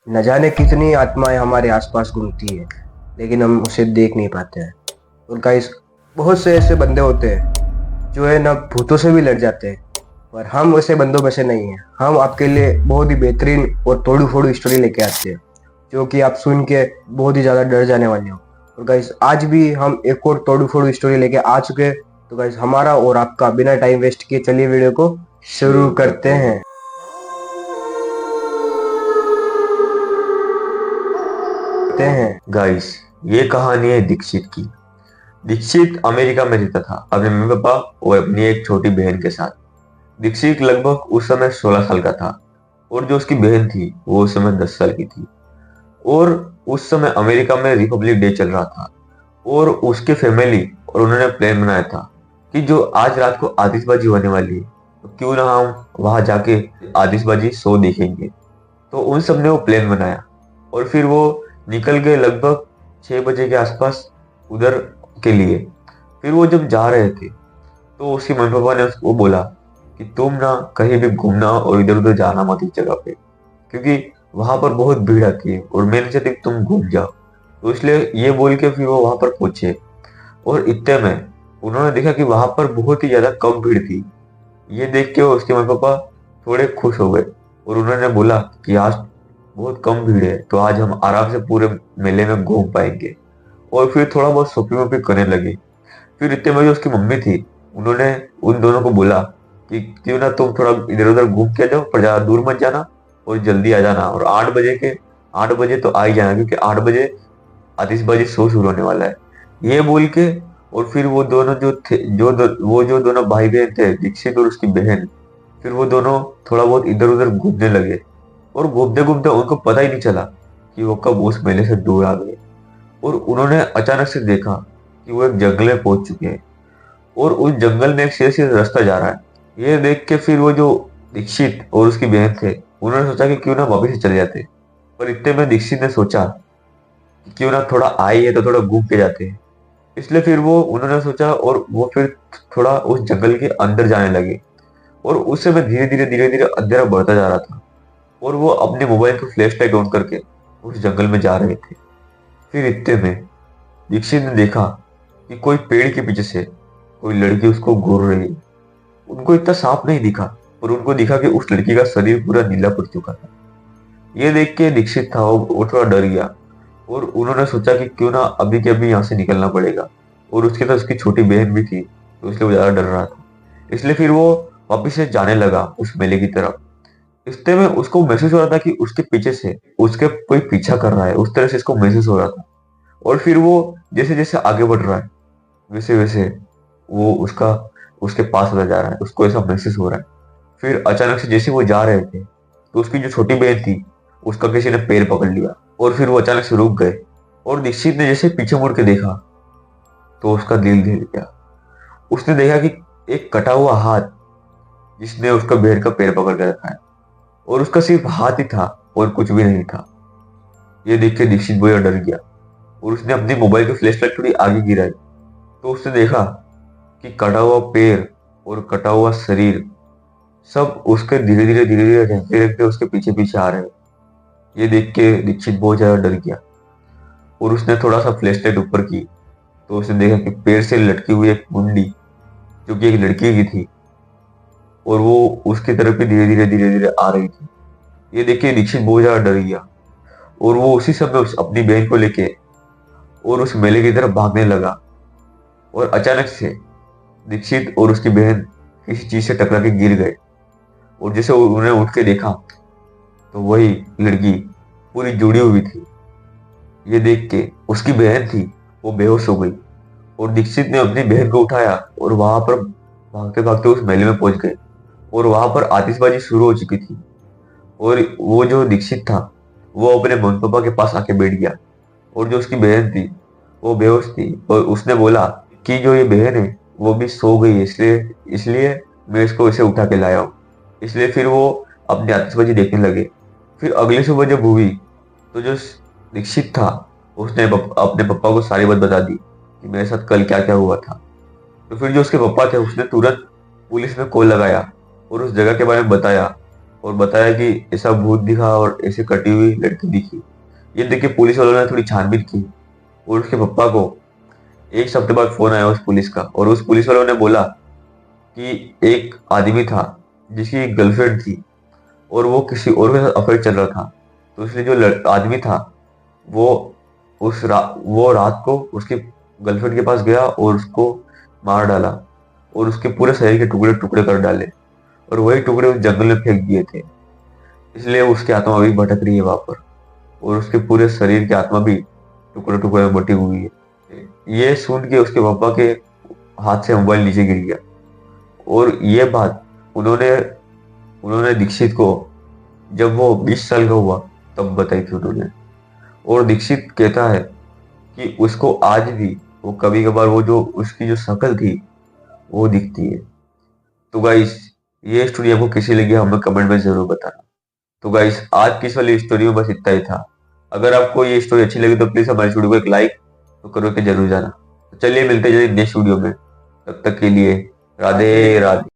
न जाने कितनी आत्माएं हमारे आसपास घूमती है, लेकिन हम उसे देख नहीं पाते हैं। और गाइस, बहुत से ऐसे बंदे होते हैं जो है ना भूतों से भी लड़ जाते हैं, पर हम वैसे बंदों में से नहीं हैं। हम आपके लिए बहुत ही बेहतरीन और तोड़ू फोड़ू स्टोरी लेके आते हैं, जो कि आप सुन के बहुत ही ज़्यादा डर जाने वाले हो। और गाइस, आज भी हम एक और तोड़ू फोड़ू स्टोरी लेके आ चुके हैं। तो गाइस, हमारा और आपका बिना टाइम वेस्ट किए चलिए वीडियो को शुरू करते हैं। गाइस, ये कहानी है दीक्षित की। दीक्षित अमेरिका में रहता था अपने मम्मी पापा और अपनी एक छोटी बहन के साथ। दीक्षित लगभग उस समय 16 साल का था और जो उसकी बहन थी वो उस समय 10 साल की थी। और उस समय अमेरिका में रिपब्लिक डे चल रहा था और उसके फैमिली और उन्होंने प्लान बनाया था कि जो आज रात को आतिशबाजी होने वाली है तो क्यों ना हम वहां जाके आतिशबाजी शो देखेंगे। तो उन सब ने वो प्लान बनाया और फिर वो निकल गए लगभग 6 बजे के आसपास उधर के लिए। फिर वो जब जा रहे थे तो उसके मम्मी पापा ने उसको बोला कि तुम ना कहीं भी घूमना और इधर उधर जाना मत इस जगह पे, क्योंकि वहां पर बहुत भीड़ आती है और मैं नहीं चाहती कि तुम घूम जाओ। तो इसलिए ये बोल के फिर वो वहां पर पहुंचे और इतने में उन्होंने देखा कि वहां पर बहुत ही ज्यादा कम भीड़ थी। ये देख के उसके मम्मी पापा थोड़े खुश हो गए और उन्होंने बोला कि आज बहुत कम भीड़ है तो आज हम आराम से पूरे मेले में घूम पाएंगे। और फिर थोड़ा बहुत शॉपिंग वॉपिंग करने लगे। फिर इतने में जो उसकी मम्मी थी उन्होंने उन दोनों को बोला कि क्यों ना तुम थोड़ा इधर उधर घूम के आ जाओ पर ज्यादा दूर मत जाना और जल्दी आ जाना, और 8 बजे तो आ ही जाना क्योंकि 8 बजे आतिशबाजी शो शुरू होने वाला है। ये बोल के और फिर वो दोनों जो थे वो जो दोनों भाई बहन थे दीक्षित और उसकी बहन, फिर वो दोनों थोड़ा बहुत इधर उधर घूमने लगे और घूमते घूमते उनको पता ही नहीं चला कि वो कब उस मेले से दूर आ गए। और उन्होंने अचानक से देखा कि वो एक जंगल में पहुंच चुके हैं और उस जंगल में एक सीधा सीधा रास्ता जा रहा है। ये देख के फिर वो जो दीक्षित और उसकी बहन थे उन्होंने सोचा कि क्यों ना वापिस से चले जाते। पर इतने में दीक्षित ने सोचा कि क्यों ना थोड़ा आए है तो थोड़ा घूम के जाते हैं। इसलिए फिर वो उन्होंने सोचा और वो फिर थोड़ा उस जंगल के अंदर जाने लगे। और उस समय धीरे धीरे अंधेरा बढ़ता जा रहा था और वो अपने मोबाइल की फ्लैश लाइट ऑन करके उस जंगल में जा रहे थे। फिर इतने में दीक्षित ने देखा कि कोई पेड़ के पीछे से कोई लड़की उसको घूर रही है। उनको इतना साफ नहीं दिखा पर उनको दिखा कि उस लड़की का शरीर पूरा नीला पड़ चुका था। ये देख के दीक्षित था वो थोड़ा डर गया और उन्होंने सोचा कि क्यों ना अभी के अभी यहाँ से निकलना पड़ेगा। और उसके साथ उसकी छोटी बहन भी थी तो इसलिए वो ज्यादा डर रहा था। इसलिए फिर वो वापिस से जाने लगा उस मेले की तरफ। इतने में उसको महसूस हो रहा था कि उसके पीछे से उसके कोई पीछा कर रहा है, उस तरह से इसको महसूस हो रहा था। और फिर वो जैसे जैसे आगे बढ़ रहा है वैसे वैसे वो उसके पास होता जा रहा है, उसको ऐसा महसूस हो रहा है। फिर अचानक से जैसे वो जा रहे थे तो उसकी जो छोटी बहन थी उसका किसी ने पैर पकड़ लिया और फिर वो अचानक से रुक गए। और दीक्षित ने जैसे पीछे मुड़ के देखा तो उसका दिल हिल गया। उसने देखा कि एक कटा हुआ हाथ जिसने उसका बहन का पैर पकड़ के रखा है और उसका सिर्फ हाथ ही था और कुछ भी नहीं था। ये देख के दीक्षित बहुत डर गया और उसने अपनी मोबाइल की फ्लैश लाइट थोड़ी आगे गिराई तो उसने देखा कि कटा हुआ पैर और कटा हुआ शरीर सब उसके धीरे धीरे रहते रहते उसके पीछे पीछे आ रहे हैं। ये देख के दीक्षित बहुत ज्यादा डर गया और उसने थोड़ा सा फ्लैश लाइट ऊपर की तो उसने देखा कि पैर से लटकी हुई एक मुंडी जो कि एक लड़की की थी और वो उसकी तरफ ही धीरे धीरे आ रही थी। ये देख के दीक्षित बहुत ज्यादा डर गया और वो उसी समय अपनी बहन को लेके और उस मेले की तरफ भागने लगा। और अचानक से दीक्षित और उसकी बहन किसी चीज से टकरा के गिर गए और जैसे उन्हें उठ के देखा तो वही लड़की पूरी जुड़ी हुई थी। ये देख के उसकी बहन थी वो बेहोश हो गई और दीक्षित ने अपनी बहन को उठाया और वहां पर भागते भागते उस मेले में पहुंच गए। और वहां पर आतिशबाजी शुरू हो चुकी थी और वो जो दीक्षित था वो अपने मम्मी पापा के पास आके बैठ गया और जो उसकी बहन थी वो बेहोश थी और उसने बोला कि जो ये बहन है वो भी सो गई है, इसलिए इसलिए मैं इसको इसे उठा के लाया हूँ। इसलिए फिर वो अपनी आतिशबाजी देखने लगे। फिर अगली सुबह जब हुई तो जो दीक्षित था उसने अपने पापा को सारी बात बता दी कि मेरे साथ कल क्या क्या हुआ था। तो फिर जो उसके पापा थे उसने तुरंत पुलिस में कॉल लगाया और उस जगह के बारे में बताया और बताया कि ऐसा भूत दिखा और ऐसे कटी हुई लड़की दिखी। ये देख के पुलिस वालों ने थोड़ी छानबीन की और उसके पप्पा को एक हफ्ते बाद फोन आया उस पुलिस का, और उस पुलिस वालों ने बोला कि एक आदमी था जिसकी गर्लफ्रेंड थी और वो किसी और के साथ अफेयर चल रहा था। तो इसलिए जो आदमी था वो वो रात को उसकी गर्लफ्रेंड के पास गया और उसको मार डाला और उसके पूरे शरीर के टुकड़े टुकड़े कर डाले और वही टुकड़े उस जंगल में फेंक दिए थे। इसलिए उसकी आत्मा अभी भटक रही है वहां पर, और उसके पूरे शरीर की आत्मा भी टुकड़े टुकड़े में बटी हुई है। ये सुन के उसके पापा के हाथ से मोबाइल नीचे गिर गया, और ये बात उन्होंने उन्होंने दीक्षित को जब वो 20 साल का हुआ तब बताई थी उन्होंने। और दीक्षित कहता है कि उसको आज भी वो कभी कभार वो जो उसकी जो शक्ल थी वो दिखती है। तो गाइस, ये स्टोरी आपको कैसी लगी हमें कमेंट में जरूर बताना। तो गाइस, आज की इस वाली स्टोरी में बस इतना ही था। अगर आपको ये स्टोरी अच्छी लगी तो प्लीज हमारी वीडियो को एक लाइक तो करो के जरूर जाना। तो चलिए मिलते हैं नेक्स्ट वीडियो में, तब तक के लिए राधे राधे।